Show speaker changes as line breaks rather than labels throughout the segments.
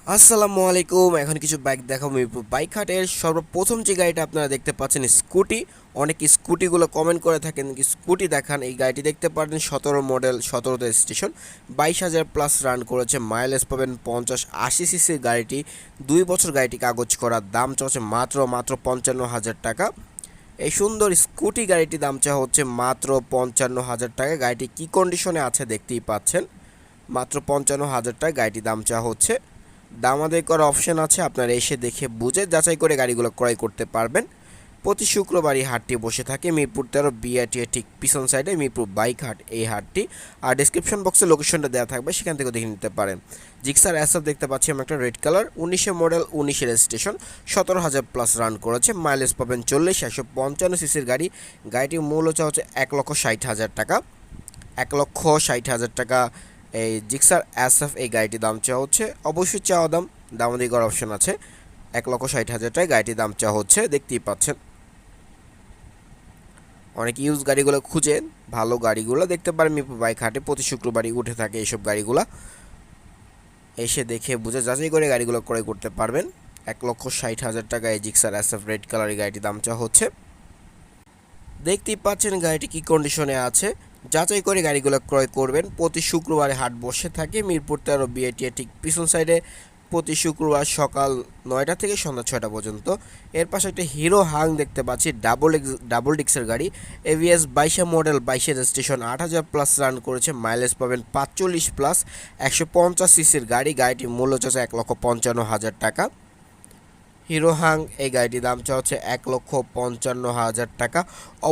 আসসালামু আলাইকুম। এখন কিছু বাইক দেখাবো মিরপুর বাইক হাটের। সর্বপ্রথম যে গাড়িটা আপনারা দেখতে পাচ্ছেন স্কুটি। অনেক স্কুটিগুলো কমেন্ট করে থাকেন স্কুটি দেখান। এই গাড়িটি দেখতে পারেন 17 মডেল, 17তে স্টেশন, 22,000 প্লাস রান করেছে, মাইলেজ পাবেন 50-80 সিসির গাড়িটি। 2 বছর গাড়িটি কাগজ করা, দাম চলছে মাত্র 55,000 টাকা। এই সুন্দর স্কুটি গাড়িটি দাম চাওয়া হচ্ছে মাত্র 55,000 টাকা। গাড়িটি কী কন্ডিশনে আছে দেখতেই পাচ্ছেন, মাত্র 55,000 টাকা গাড়িটি দাম চাওয়া হচ্ছে। দামাদামি করার অপশন আছে, আপনারা এসে দেখে বুঝে যাচাই করে গাড়িগুলো ক্রয় করতে পারবেন। প্রতি শুক্রবারই হাটটি বসে থাকে মিরপুর 13 BRTA ঠিক পিছন সাইডে মিরপুর বাইক হাট এই হাটটি। আর ডিসক্রিপশন বক্সে লোকেশনটা দেওয়া থাকবে, সেখান থেকে দেখে নিতে পারেন। জিক্সার অ্যাসব দেখতে পাচ্ছি আমরা একটা red colour, 19 model, 19 registration, 17,000 plus run করেছে, মাইলেজ পাবেন 40, 155 সিসির গাড়ি। গাড়িটির মূল্য হচ্ছে 1,60,000 টাকা। 1,60,000 টাকা এই জিক্সার এসএফ এই গাড়িটির দাম চাওয়া হচ্ছে। অবশ্যই চাওয়া দাম, দামাদামি করার অপশন আছে। 1,60,000 টাকায় গাড়িটির দাম চাওয়া হচ্ছে, দেখতেই পাচ্ছেন। অনেক ইউজ গাড়িগুলো খুঁজেন, ভালো গাড়িগুলো দেখতে পারেন মিরপুর বাইক হাটে প্রতি শুক্রবারই উঠে থাকে এইসব গাড়িগুলো। এসে দেখে বুঝে যাচাই করে গাড়িগুলো ক্রয় করতে পারবেন। 1,60,000 টাকায় জিক্সার এসএফ রেড কালারের গাড়িটির দাম চাওয়া হচ্ছে। দেখতেই পাচ্ছেন গাড়িটি কী কন্ডিশনে আছে, যাচাই করে গাড়িগুলো ক্রয় করবেন। প্রতি শুক্রবারে হাট বসে থাকে মিরপুর 13 BRTA ঠিক পিছন সাইডে, প্রতি শুক্রবার সকাল 9টা থেকে সন্ধ্যা 6টা পর্যন্ত। এর পাশে একটা হিরো হাং দেখতে পাচ্ছি, ডাবল ডিক্সের গাড়ি, AVS 22 model, 22 registration, 8,000 plus run করেছে, মাইলেজ পাবেন 45 প্লাস, 150 সিসির গাড়ি। গাড়িটির মূল্য হচ্ছে 1,55,000 টাকা। হিরো হাং এই গাড়িটির দাম চা হচ্ছে 1,55,000 টাকা।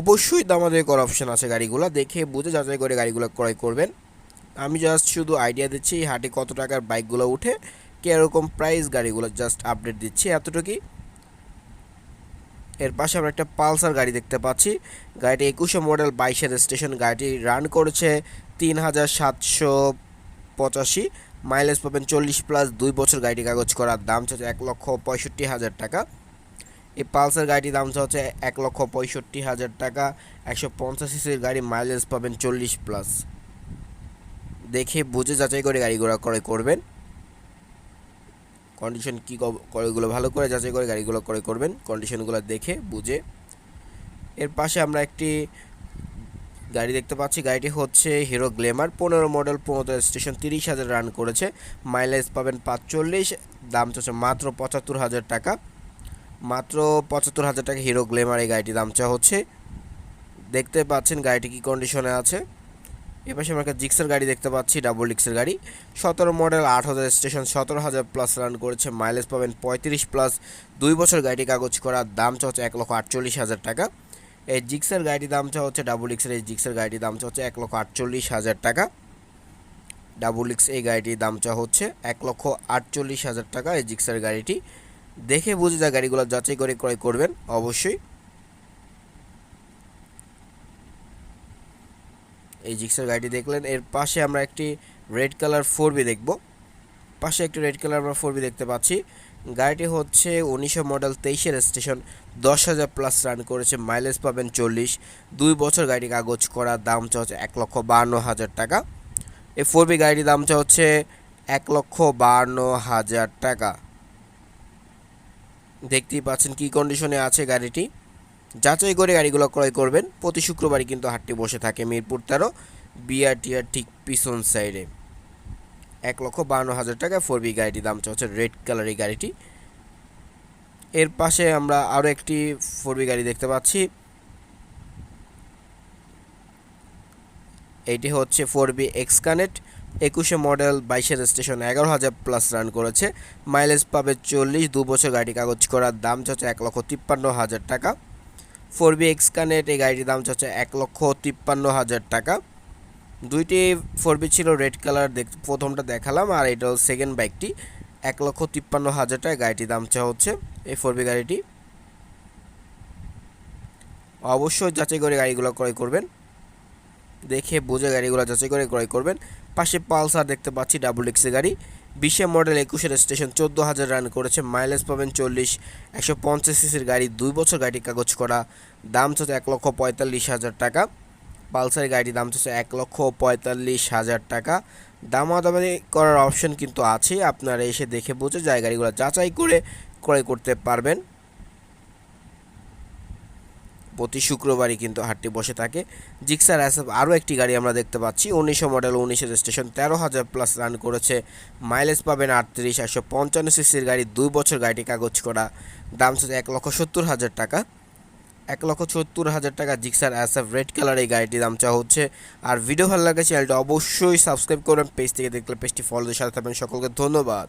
অবশ্যই দামাদামি করার অপশন আছে, গাড়িগুলো দেখে বুঝে যাচাই করে গাড়িগুলো ক্রয় করবেন। আমি জাস্ট শুধু আইডিয়া দিচ্ছি হাটে কত টাকার বাইকগুলো উঠে, কীরকম প্রাইস গাড়িগুলো জাস্ট আপডেট দিচ্ছি এতটুকুই। এর পাশে আমরা একটা পালসার গাড়ি দেখতে পাচ্ছি। গাড়িটি 21 মডেল, 22 রেজিস্ট্রেশন, গাড়িটি রান করেছে 3,785, মাইলেজ পাবেন 40 প্লাস, 2 বছর গাড়িটি কাগজ করার, দাম হচ্ছে 1,65,000 টাকা। এই পালসার গাড়িটির দাম হচ্ছে 1,65,000 টাকা। 150 সিসির গাড়ি, মাইলেজ পাবেন 40 প্লাস। দেখে বুঝে যাচাই করে গাড়িগুলো ক্রয় করবেন। কন্ডিশন কী কয়গুলো ভালো করে যাচাই করে গাড়িগুলো ক্রয় করবেন, কন্ডিশনগুলো দেখে বুঝে। এর পাশে আমরা একটি গাড়ি দেখতে পাচ্ছি, গাড়িটি হচ্ছে hero Glamour, 15 model, 15 station, 30,000 run করেছে, মাইলেজ পাবেন 45, দাম হচ্ছে মাত্র 75,000 টাকা। মাত্র 75,000 টাকা হিরো গ্ল্যামার এই গাড়িটির দাম চা হচ্ছে। দেখতে পাচ্ছেন গাড়িটি কী কন্ডিশনে আছে। এপাশে আমরা একটা জিক্সের গাড়ি দেখতে পাচ্ছি, ডাবল ডিক্সের গাড়ি, 17 মডেল, 8,000 স্টেশন, 17,000 প্লাস রান করেছে, মাইলেজ পাবেন 35 প্লাস, 2 বছর গাড়িটি কাগজ করার, দাম চা হচ্ছে 1,48,000 টাকা। এই জিক্সের গাড়িটির দাম চা হচ্ছে, ডাবল ডিক্সের এই জিক্সের গাড়িটির দাম চা হচ্ছে 1,48,000 টাকা। ডাবল ডিক্স এই গাড়িটির দাম চা হচ্ছে 1,48,000 টাকা। এই জিক্সের গাড়িটি দেখে বুঝে যা গাড়িগুলো যাচাই করে ক্রয় করবেন অবশ্যই। এই জিক্সের গাড়িটি দেখলেন। এর পাশে আমরা একটি রেড কালার 4B দেখব। পাশে একটি রেড কালার আমরা 4B দেখতে পাচ্ছি। গাড়িটি হচ্ছে 19 মডেল, 23 রেজিস্ট্রেশন, 10,000 প্লাস রান করেছে, মাইলেজ পাবেন 40, 2 বছর গাড়ি কাগজ করা, দাম চা হচ্ছে 1,52,000 টাকা। এই 4B গাড়িটির দাম চা হচ্ছে 1,52,000 টাকা। দেখতেই পাচ্ছেন কী কন্ডিশনে আছে গাড়িটি, যাচাই করে গাড়িগুলো ক্রয় করবেন। প্রতি শুক্রবারই কিন্তু হাটটি বসে থাকে মিরপুর 13 BRTA ঠিক পিছন সাইডে। 1,52,000 টাকা 4B গাড়িটির দাম হচ্ছে রেড কালার এই গাড়িটি। এর পাশে আমরা আরও একটি 4B গাড়ি দেখতে পাচ্ছি। এইটি হচ্ছে 4B x connect, 21 model, 22 registration, 11,000 plus run করেছে, মাইলেজ পাবে 40, 2 বছর গাড়ি কাগজ করার, দাম হচ্ছে 1,53,000 টাকা। 4B এক্স কানেক্ট এই গাড়িটির দাম হচ্ছে 1,53,000 টাকা। দুইটি 4B ছিল রেড কালার, প্রথমটা দেখালাম, আর এটা সেকেন্ড বাইকটি। 1,53,000 টাকা গাড়িটির দাম চা হচ্ছে এই 4B গাড়িটি। অবশ্যই যাচাই করে গাড়িগুলো ক্রয় করবেন, দেখে বুঝে গাড়িগুলো যাচাই করে ক্রয় করবেন। পাশে পালসার দেখতে পাচ্ছি, ডাবল ডিক্সের গাড়ি, 20 মডেল, 21 স্টেশন, 14,000 রান করেছে, মাইলেজ পাবেন 40, 150 সিসির গাড়ি, 2 বছর গাড়ি কাগজ করা, দাম হচ্ছে 1,45,000 টাকা। পালসার গাড়িটির দাম হচ্ছে 1,45,000 টাকা। দামাদামি করার অপশন কিন্তু আছে, আপনারা এসে দেখে বুঝে গাড়িগুলো যাচাই করে ক্রয় করতে পারবেন। প্রতি শুক্রবারই কিন্তু হাটটি বসে থাকে। জিক্সার অ্যাসএফ আরও একটি গাড়ি আমরা দেখতে পাচ্ছি, 1900 মডেল, 19 রেজিস্ট্রেশন, 13,000 প্লাস রান করেছে, মাইলেজ পাবেন 38, 155 সিসির গাড়ি, 2 বছর গাড়িটি কাগজ করা, দাম হচ্ছে 1,70,000 টাকা। 1,70,000 টাকা জিক্সার অ্যাসএফ রেড কালার এই গাড়িটির দাম চাওয়া হচ্ছে। আর ভিডিও ভালো লাগে চ্যানেলটা অবশ্যই সাবস্ক্রাইব করবেন, পেজ থেকে দেখলে পেজটি ফলো দিয়ে সাথে থাকবেন। সকলকে ধন্যবাদ।